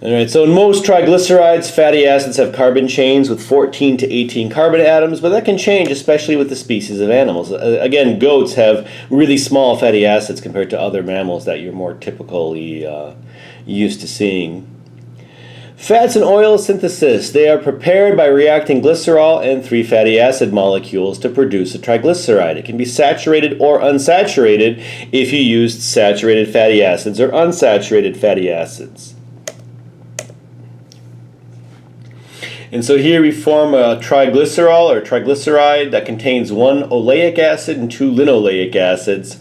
All right, so in most triglycerides, fatty acids have carbon chains with 14 to 18 carbon atoms, but that can change, especially with the species of animals. Again, goats have really small fatty acids compared to other mammals that you're more typically used to seeing. Fats and oil synthesis. They are prepared by reacting glycerol and 3 fatty acid molecules to produce a triglyceride. It can be saturated or unsaturated if you used saturated fatty acids or unsaturated fatty acids. And so here we form a triglycerol or triglyceride that contains 1 oleic acid and 2 linoleic acids.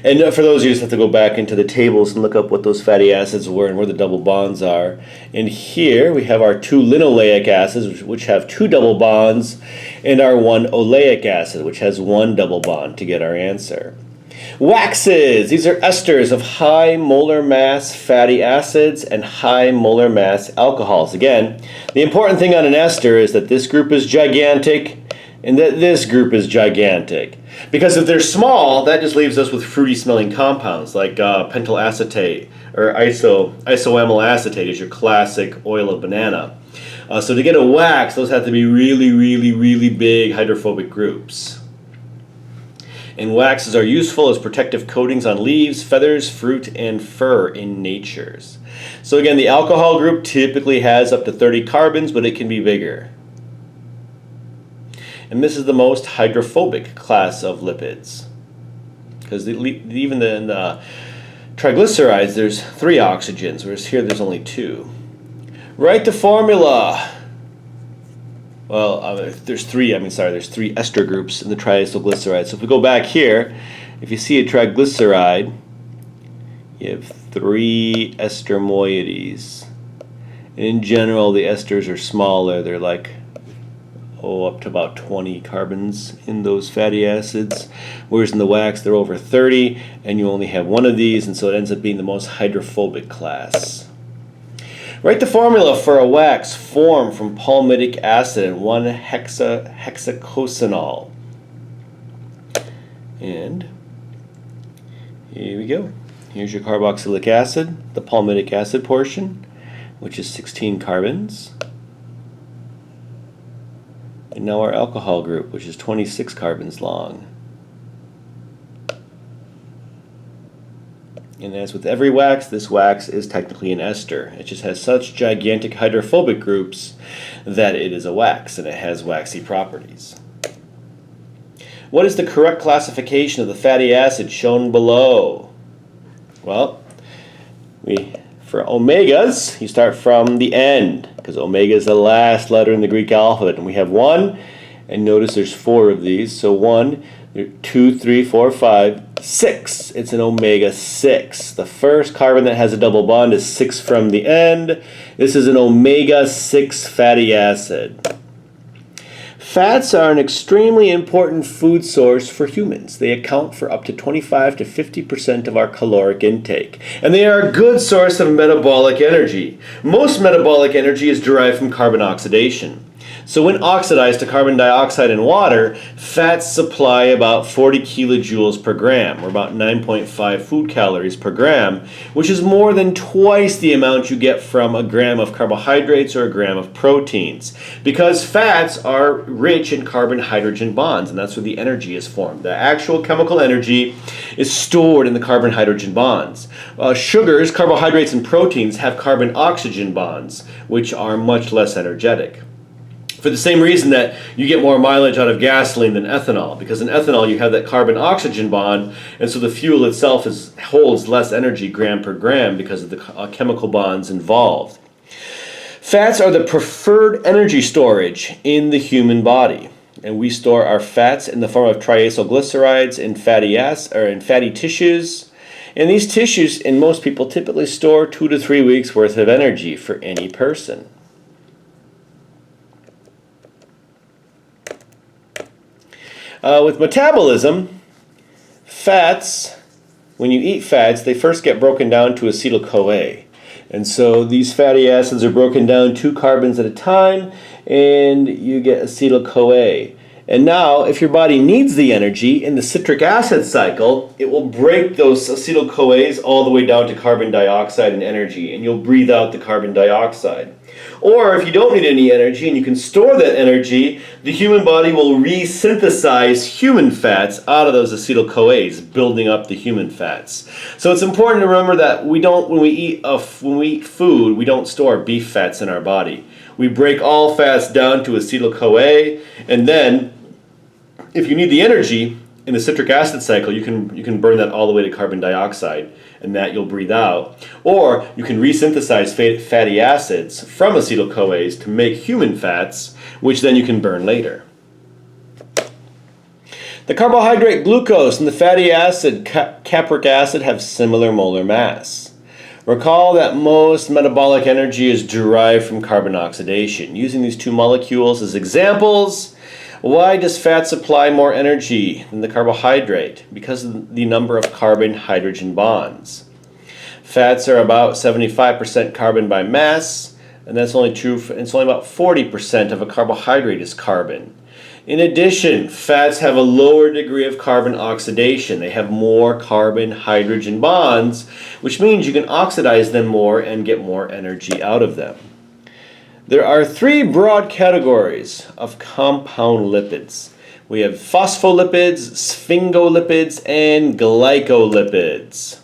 And for those, you just have to go back into the tables and look up what those fatty acids were and where the double bonds are. And here we have our 2 linoleic acids, which have 2 double bonds, and our 1 oleic acid, which has 1 double bond to get our answer. Waxes. These are esters of high molar mass fatty acids and high molar mass alcohols. Again, the important thing on an ester is that this group is gigantic and that this group is gigantic. Because if they're small, that just leaves us with fruity smelling compounds like pentyl acetate or isoamyl acetate is your classic oil of banana. So to get a wax, those have to be really, really, really big hydrophobic groups. And waxes are useful as protective coatings on leaves, feathers, fruit, and fur in natures. So again, the alcohol group typically has up to 30 carbons, but it can be bigger. And this is the most hydrophobic class of lipids. Because even in the triglycerides, there's 3 oxygens, whereas here there's only 2. Write the formula. Well, there's 3 ester groups in the triacylglyceride. So if we go back here, if you see a triglyceride, you have 3 ester moieties. And in general, the esters are smaller. They're like, up to about 20 carbons in those fatty acids. Whereas in the wax, they're over 30, and you only have 1 of these, and so it ends up being the most hydrophobic class. Write the formula for a wax formed from palmitic acid and 1-hexacosanol. And here we go. Here's your carboxylic acid, the palmitic acid portion, which is 16 carbons. And now our alcohol group, which is 26 carbons long. And as with every wax, this wax is technically an ester. It just has such gigantic hydrophobic groups that it is a wax, and it has waxy properties. What is the correct classification of the fatty acid shown below? Well, for omegas, you start from the end, because omega is the last letter in the Greek alphabet. And we have 1, and notice there's 4 of these. So 1, 2, 3, 4, 5, 6. It's an omega 6. The first carbon that has a double bond is 6 from the end. This is an omega 6 fatty acid. Fats are an extremely important food source for humans. They account for up to 25 to 50% of our caloric intake. And they are a good source of metabolic energy. Most metabolic energy is derived from carbon oxidation. So when oxidized to carbon dioxide and water, fats supply about 40 kilojoules per gram, or about 9.5 food calories per gram, which is more than twice the amount you get from a gram of carbohydrates or a gram of proteins. Because fats are rich in carbon-hydrogen bonds, and that's where the energy is formed. The actual chemical energy is stored in the carbon-hydrogen bonds. Sugars, carbohydrates, and proteins have carbon-oxygen bonds, which are much less energetic. For the same reason that you get more mileage out of gasoline than ethanol, because in ethanol you have that carbon-oxygen bond, and so the fuel itself holds less energy gram per gram because of the chemical bonds involved. Fats are the preferred energy storage in the human body, and we store our fats in the form of triacylglycerides in fatty tissues. And these tissues, in most people, typically store 2 to 3 weeks worth of energy for any person. With metabolism, fats, when you eat fats, they first get broken down to acetyl-CoA. And so these fatty acids are broken down 2 carbons at a time, and you get acetyl-CoA. And now, if your body needs the energy in the citric acid cycle, it will break those acetyl-CoAs all the way down to carbon dioxide and energy, and you'll breathe out the carbon dioxide. Or if you don't need any energy and you can store that energy, the human body will resynthesize human fats out of those acetyl-CoAs, building up the human fats. So it's important to remember that when we eat food, we don't store beef fats in our body. We break all fats down to acetyl-CoA, and then if you need the energy in the citric acid cycle, you can burn that all the way to carbon dioxide, and that you'll breathe out. Or you can resynthesize fatty acids from acetyl-CoAs to make human fats, which then you can burn later. The carbohydrate glucose and the fatty acid capric acid have similar molar mass. Recall that most metabolic energy is derived from carbon oxidation. Using these two molecules as examples, why does fat supply more energy than the carbohydrate? Because of the number of carbon-hydrogen bonds. Fats are about 75% carbon by mass, and that's only true it's only about 40% of a carbohydrate is carbon. In addition, fats have a lower degree of carbon oxidation. They have more carbon-hydrogen bonds, which means you can oxidize them more and get more energy out of them. There are three broad categories of compound lipids. We have phospholipids, sphingolipids, and glycolipids.